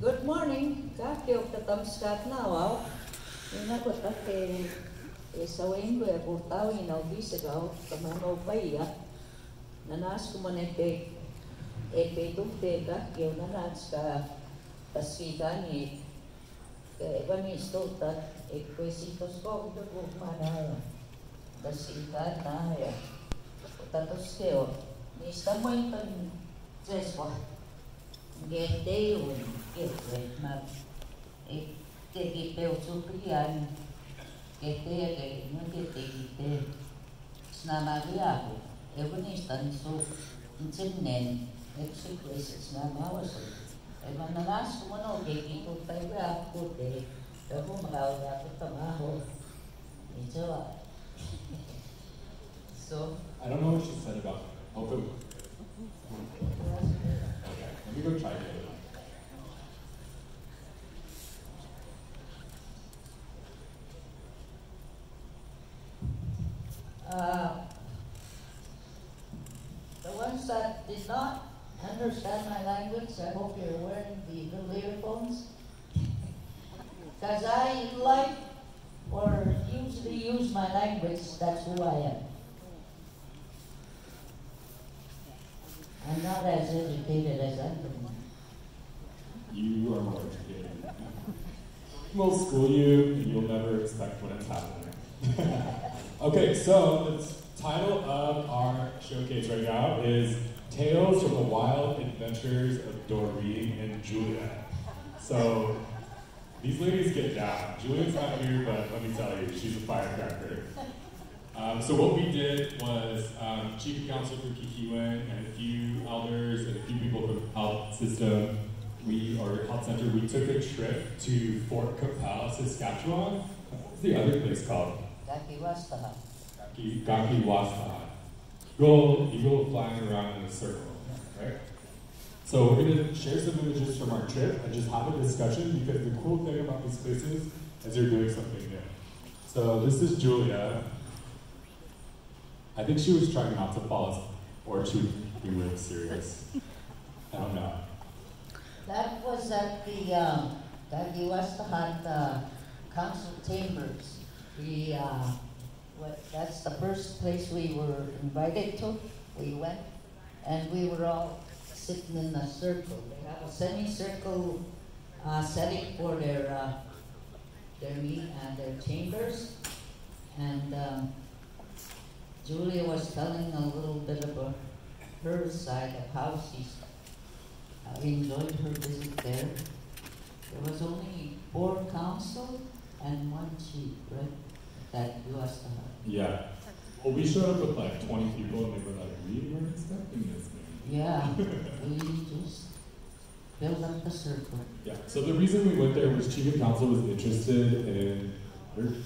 Good morning. Kakyo katamskat na wow. Ina ko take sa wing ko kurtaw ina bisagaw kamano paya. Nanas ko man epe dugte kakyo nanas ka pasigani ke evanisto ta equesitos ko ito ko mana pasigan na ya. Tatos keo ni stamoy tan treswa. Gete un gete ma que peu suprian que no que snamaria eu nistan so intinen executions na mawas e mananas mo no que ito tayo ko de ko magaw ya ko tamaho ito so I don't know what she said about open. Okay, let me go try it. The ones that did not understand my language, I hope you're wearing the little earphones. Because I like or usually use my language, that's who I am. I'm not as educated as Anthony. You are more educated. We'll school you, and you'll never expect when it's happening. Okay, so the title of our showcase right now is Tales from the Wild Adventures of Doreen and Julia. So these ladies get down. Julia's not here, but let me tell you, she's a firecracker. So what we did was Chief Counsel for Kikiwen and a few elders and a few people from the health system, or health center, we took a trip to Fort Qu'Appelle, Saskatchewan. What's the other place called? Gakiwastaha. Gakiwastaha. Eagle flying around in a circle, right? So we're going to share some images from our trip and just have a discussion because the cool thing about these places is they're doing something new. So this is Julia. I think she was trying not to fall asleep, or to be really serious. I don't know. That was at the Gakiwastaha Council Chambers. That's the first place we were invited to. We went, and we were all sitting in a circle. They have a semicircle setting for their meet and their chambers, and Julia was telling a little bit about her side of how she's enjoyed her visit there. There was only 4 council and 1 chief, right? That you asked her. Yeah. Well, we showed up with like 20 people and they were like, we weren't expecting this, man. Yeah, we just filled up the circle. Yeah, so the reason we went there was Chief of Council was interested in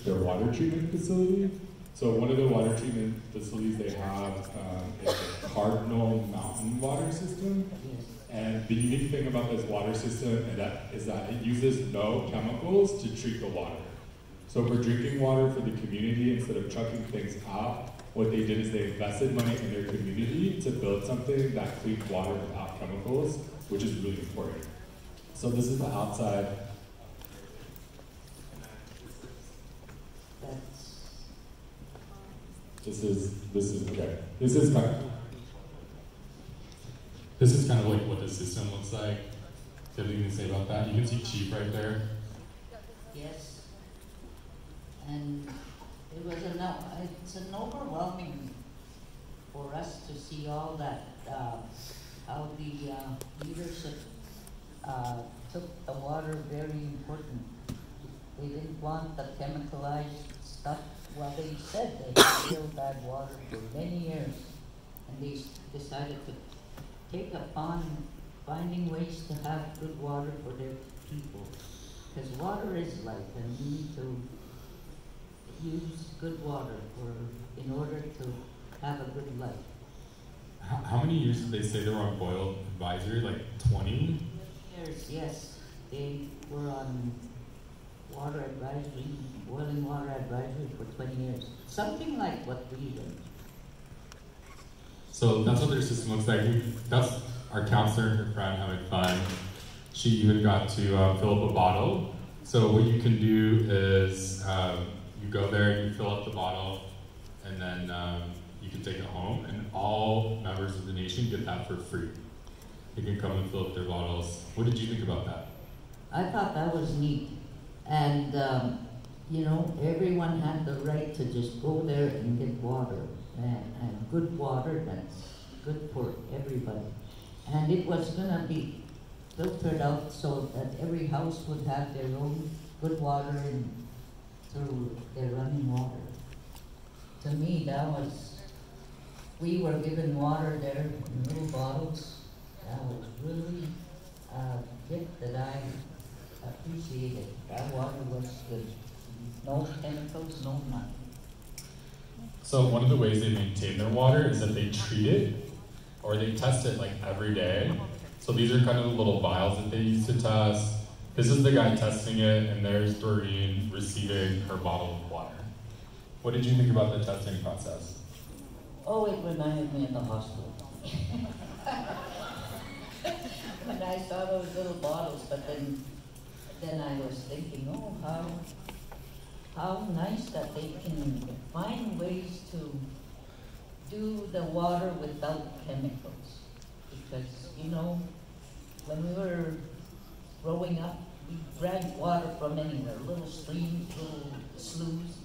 their water treatment facility. So one of the water treatment facilities they have is a Cardinal Mountain water system. Yes. And the unique thing about this water system is that it uses no chemicals to treat the water. So for drinking water for the community, instead of chucking things out, what they did is they invested money in their community to build something that cleans water without chemicals, which is really important. So this is the outside. This is kind of like what the system looks like. Do you have anything to say about that? You can see Chief right there. Yes. And it was it's an overwhelming for us to see all that, how the leadership took the water very important. They didn't want the chemicalized stuff. Well, they said they had real bad water for many years, and they decided to take upon finding ways to have good water for their people. Because water is life, and we need to use good water in order to have a good life. How many years did they say they were on boil advisory? Like 20? Years, yes. They were on water advisory, boiling water advisory for 20 years. Something like what we do. So that's what their system looks like. That's our counselor and her friend having fun. she even got to fill up a bottle. So what you can do is you go there, you fill up the bottle, and then you can take it home, and all members of the nation get that for free. They can come and fill up their bottles. What did you think about that? I thought that was neat. And, you know, everyone had the right to just go there and get water, and good water that's good for everybody. And it was gonna be filtered out so that every house would have their own good water and through their running water. To me, that was, we were given water there in little bottles. That was really a gift that I appreciated. That water was good. No chemicals, no nothing. So one of the ways they maintain their water is that they treat it, or they test it like every day. So these are kind of the little vials that they use to test. This is the guy testing it, and there's Doreen receiving her bottle of water. What did you think about the testing process? Oh, it reminded me of the hospital. When I saw those little bottles, but then I was thinking, oh, how nice that they can find ways to do the water without chemicals. Because, you know, when we were growing up, we drank water from anywhere, little streams, little sloughs,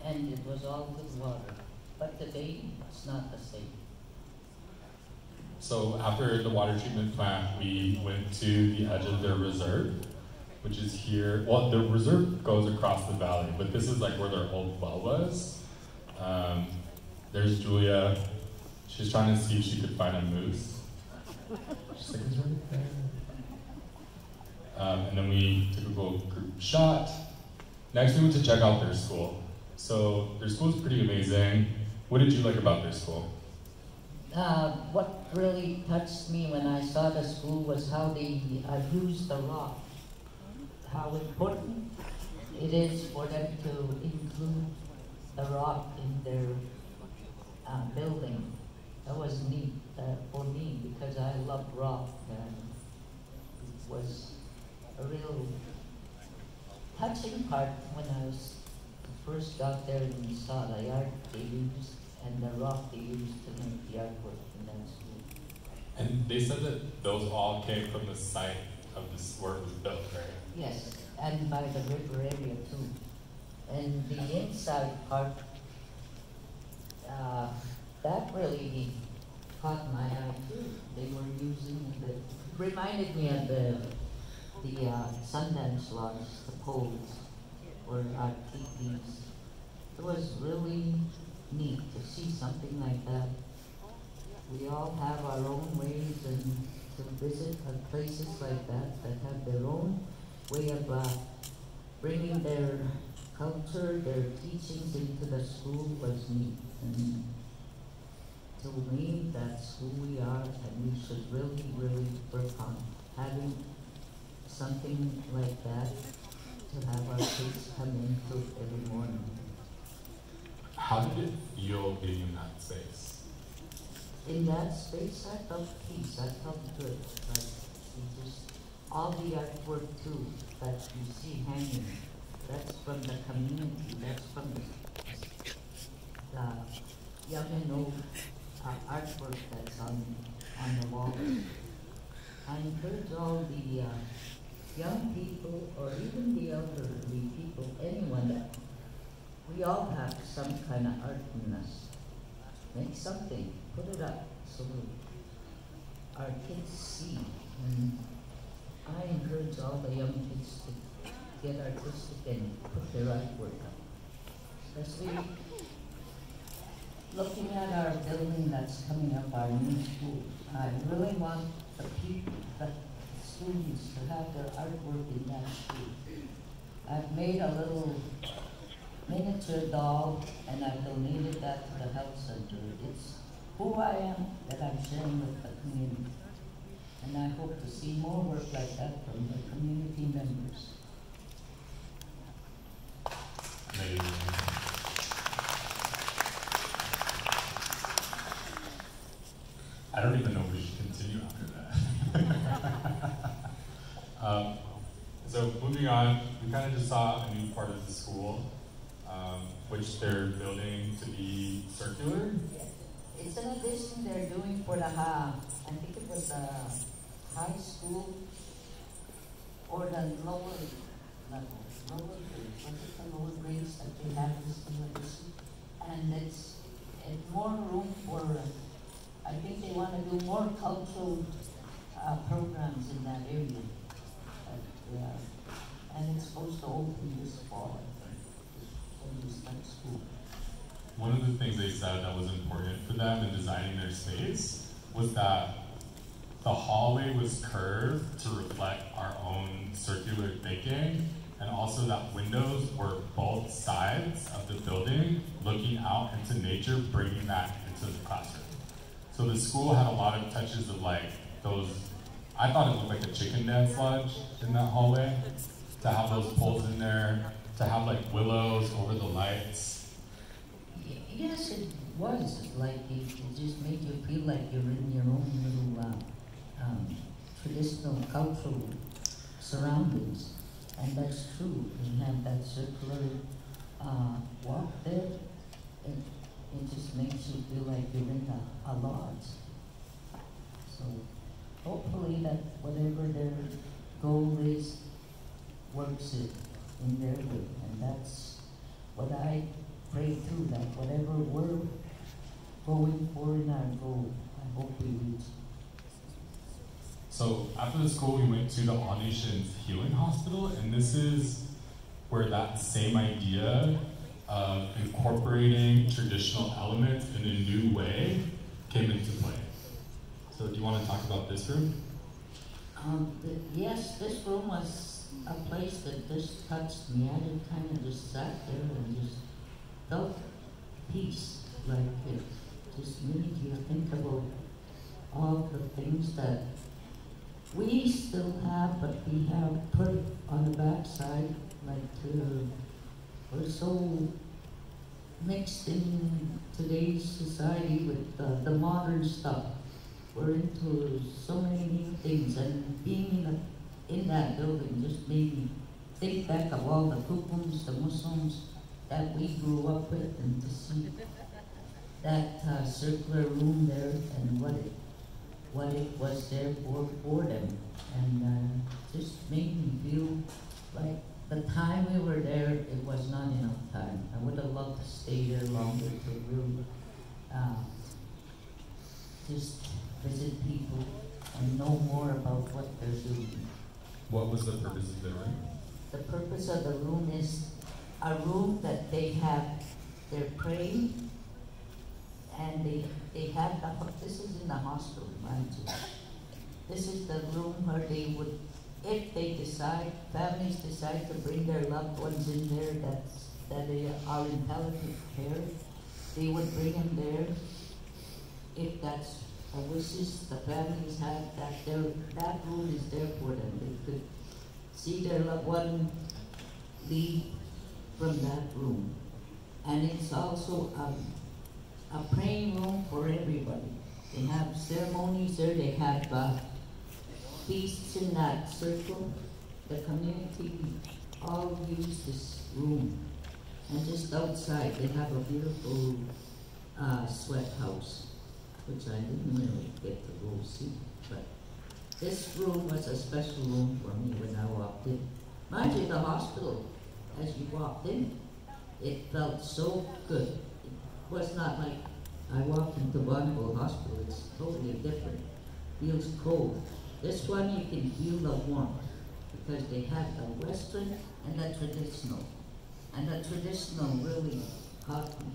and it was all good water. But today, it's not the same. So after the water treatment plant, we went to the edge of their reserve, which is here. Well, the reserve goes across the valley, but this is like where their old well was. There's Julia. She's trying to see if she could find a moose. She's like, it's right there. And then we took a little group shot. Next, we went to check out their school. So their school is pretty amazing. What did you like about their school? What really touched me when I saw the school was how they used the rock. How important it is for them to include the rock in their building. That was neat for me because I love rock, and it was a real touching part when I first got there and saw the art they used and the rock they used to make the artwork in that school. And they said that those all came from the site of this where it was built, right? Yes, and by the river area too. And the inside part, that really caught my eye too. They were using reminded me of the Sundance Lodge, the poles, or our teepees. It was really neat to see something like that. We all have our own ways and to visit places like that that have their own way of bringing their culture, their teachings into the school was neat. And to me, that's who we are, and we should really, really work on having something like that to have our kids come into every morning. How did it feel being in that space? In that space, I felt peace. I felt good. Like all the artwork too that you see hanging, that's from the community. That's from the young and old artwork that's on the walls. I encourage all the young people, or even the elderly people, anyone that we all have some kind of art in us. Make something, put it up so our kids see. And I encourage all the young kids to get artistic and put their artwork up. Especially looking at our building that's coming up, our new school. I really want the people, the students to have their artwork in that school. I've made a little miniature doll, and I donated that to the health center. It's who I am that I'm sharing with the community. And I hope to see more work like that from the community members. Amazing. I don't even know if we should continue after that. So moving on, we kind of just saw a new part of the school, which they're building to be circular. It's an addition they're doing for the, I think it was the high school or the lower level, lower grades that they have this new addition. And it's more room for, I think they want to do more cultural programs in that area. And it's supposed to open this fall, I think, in this next school. One of the things they said that was important for them in designing their space was that the hallway was curved to reflect our own circular thinking, and also that windows were both sides of the building, looking out into nature, bringing that into the classroom. So the school had a lot of touches of like those, I thought it looked like a chicken dance lodge in that hallway, to have those poles in there, to have like willows over the lights. Yes, it was. Like, it just made you feel like you're in your own little traditional cultural surroundings. And that's true. You have that circular walk there. It just makes you feel like you're in a lodge. So hopefully that whatever their goal is, works it in their way. And that's what I pray too, that whatever we're going for in our goal, I hope we reach. So after the school, we went to the All Nations Healing Hospital, and this is where that same idea of incorporating traditional elements in a new way came into play. So do you want to talk about this room? Yes, this room was a place that just touched me. I just kind of just sat there and just felt peace, like it just made you think about all the things that we still have, but we have put on the backside, like we're so mixed in today's society with the modern stuff. We're into so many new things, and being in that building just made me think back of all the Kukums, the Muslims that we grew up with, and to see that circular room there and what it was there for them, and just made me feel like the time we were there, it was not enough time. I would have loved to stay there longer to really just visit people and know more about what they're doing. What was the purpose of the room? The purpose of the room is a room that they're praying, and they have this is in the hospital, mind you. This is the room where they would, if they decide, families decide to bring their loved ones in there that they are in palliative care, they would bring them there. If that's a wishes the families have, that room is there for them. They could see their loved one leave from that room. And it's also a praying room for everybody. They have ceremonies there, they have feasts in that circle. The community all use this room. And just outside, they have a beautiful sweat house, which I didn't really get to go see. But this room was a special room for me when I walked in. Mind you, the hospital, as you walked in, it felt so good. It was not like I walked into Bonneville Hospital. It's totally different. Feels cold. This one you can feel the warmth because they have the Western and the traditional. And the traditional really caught me.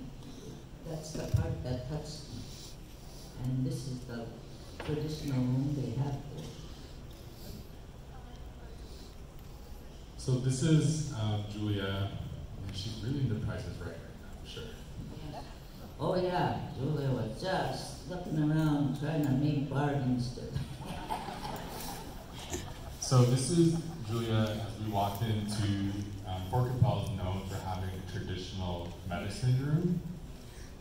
That's the part that touched me. And this is the traditional room they have there. So this is Julia, and she's really into prices right now, I'm sure. Oh yeah, Julia was just looking around trying to make bargains. So this is Julia as we walked into Qu'Appelle is known for having a traditional medicine room.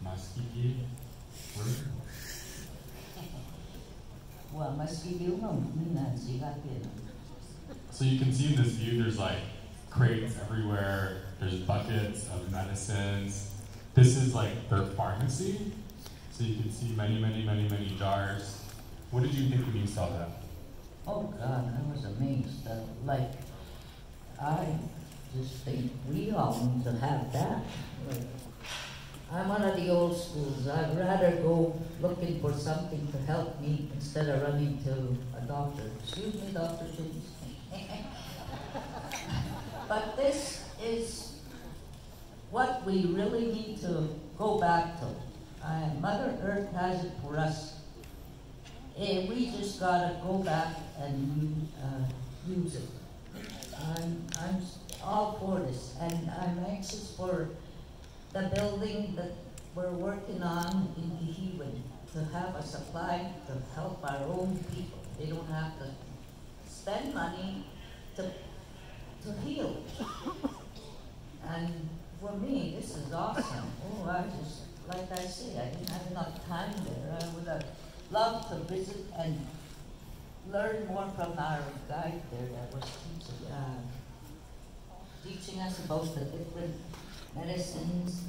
Maskiki room. Well, maski di umam, mina sigatin. So you can see in this view, there's like crates everywhere. There's buckets of medicines. This is like their pharmacy. So you can see many, many, many, many jars. What did you think when you saw that? Oh God, I was amazed. I just think we all need to have that. Like, I'm one of the old schools. I'd rather go looking for something to help me instead of running to a doctor. Excuse me, Dr. Jones. But this is what we really need to go back to. Mother Earth has it for us. We just gotta go back and use it. I'm all for this, and I'm anxious for the building that we're working on in Hihiwin to have a supply to help our own people. They don't have to spend money to heal. And for me, this is awesome. Oh, like I say, I didn't have enough time there. I would have loved to visit and learn more from our guide there that was teaching us about the different medicines.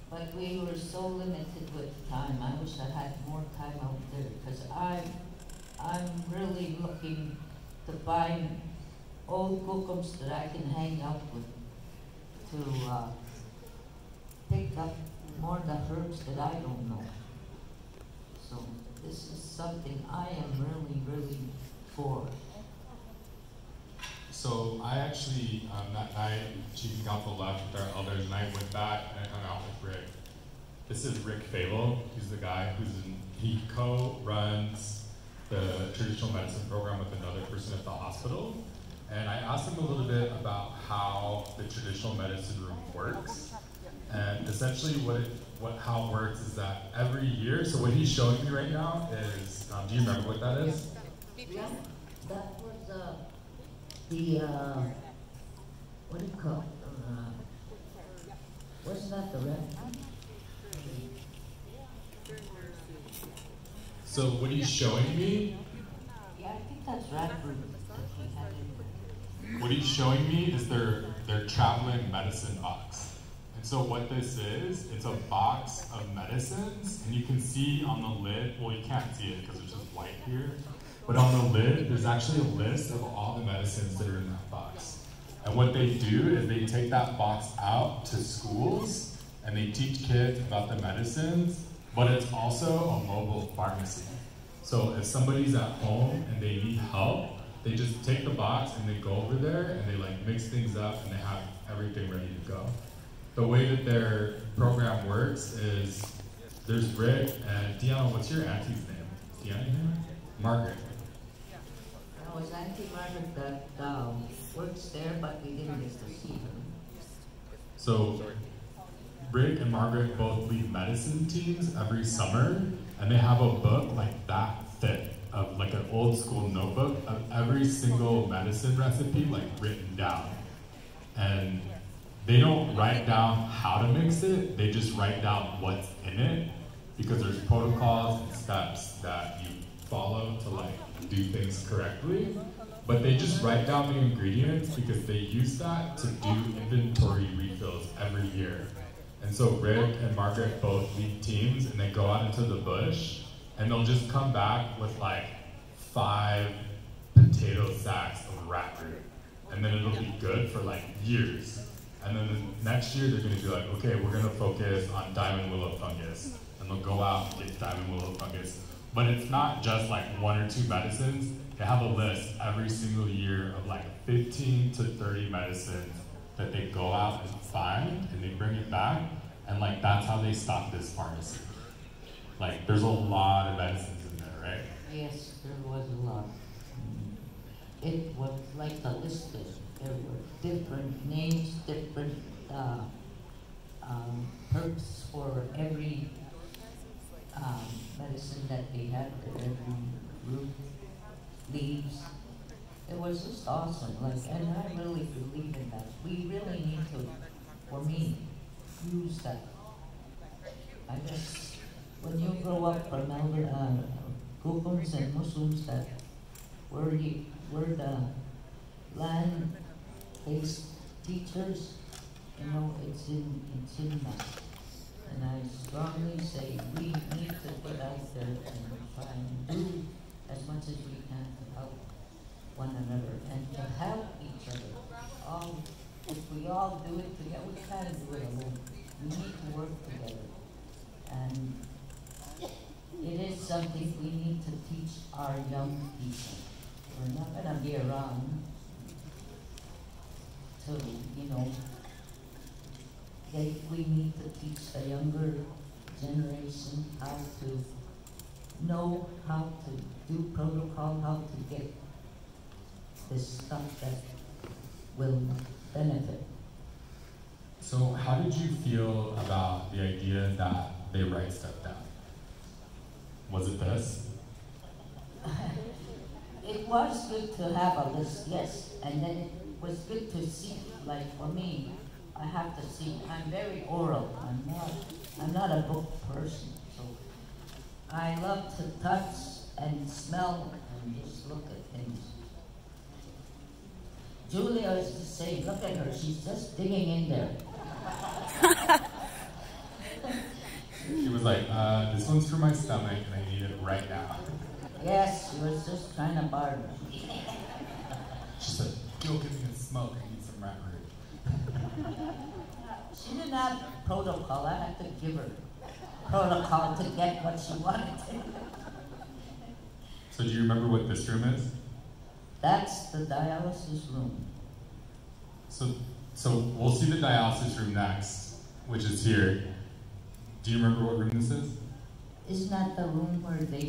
But we were so limited with time. I wish I had more time out there because I'm really looking to find old bookums that I can hang out with to pick up more of the herbs that I don't know. So this is something I am really, really for. So I actually, that night, Chief Council left with our elders, and I went back and I hung out with Rick. This is Rick Fable. He's the guy he co-runs the traditional medicine program with another person at the hospital. And I asked him a little bit about how the traditional medicine room works. And essentially how it works is that every year, so what he's showing me right now is, do you remember what that is? Yeah, that was what do you call it? Wasn't that the red? So what he's showing me, Yeah, I think that's right. what he's showing me is their traveling medicine box. And so what this is, it's a box of medicines, and you can see on the lid, well you can't see it because it's just white here, but on the lid, there's actually a list of all the medicines that are in that box. And what they do is they take that box out to schools, and they teach kids about the medicines, but it's also a mobile pharmacy. So if somebody's at home and they need help, they just take the box and they go over there and they like mix things up and they have everything ready to go. The way that their program works is there's Rick and Deanna, what's your auntie's name? Deanna here? Margaret. That was Auntie Margaret that works there, but we didn't get to see her. So Rick and Margaret both lead medicine teams every summer, and they have a book like that thick of like an old school notebook of every single medicine recipe like written down. And they don't write down how to mix it, they just write down what's in it, because there's protocols and steps that you follow to like do things correctly. But they just write down the ingredients because they use that to do inventory refills every year. And so Rick and Margaret both lead teams, and they go out into the bush, and they'll just come back with like 5 potato sacks of rat root. And then it'll be good for like years. And then the next year they're gonna be like, okay, we're gonna focus on diamond willow fungus. And they'll go out and get diamond willow fungus. But it's not just like 1 or 2 medicines. They have a list every single year of like 15 to 30 medicines that they go out and find, and they bring it back, and like that's how they stock this pharmacy. Like there's a lot of medicines in there, right? Yes, there was a lot. It was like a list of, there were different names, different herbs for every medicine that they had, every root, leaves. It was just awesome, like, and I really believe in that. We really need to, for me, use that. I guess when you grow up from gupums and Muslims that where we're the land-based teachers, you know, it's in us. And I strongly say we need to get out there and try and do as much as we can to help one another and to help each other. If we all do it together, we can't do it alone. We need to work together. And it is something we need to teach our young people. We're not going to be around to, you know, we need to teach the younger generation how to know how to do protocol, how to get this stuff that will benefit. So how did you feel about the idea that they write stuff down? Was it this? It was good to have a list, yes, and then it was good to see, like for me, I have to see, I'm very oral, I'm not a book person, so I love to touch and smell and just look at things. Julia is the same, look at her, she's just digging in there. She was like, this one's for my stomach and I need it right now. Yes, she was just trying to barter. She said, go give me a smoke, I need some rat root. She didn't have protocol, I had to give her protocol to get what she wanted. So do you remember what this room is? That's the dialysis room. So we'll see the dialysis room next, which is here. Do you remember what room this is? Isn't that the room where they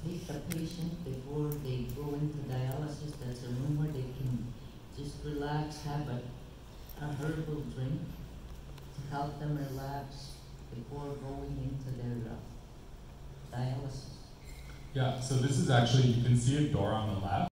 take the patient before they go into dialysis? That's a room where they can just relax, have a herbal drink to help them relax before going into their dialysis. Yeah, so this is actually, you can see a door on the left.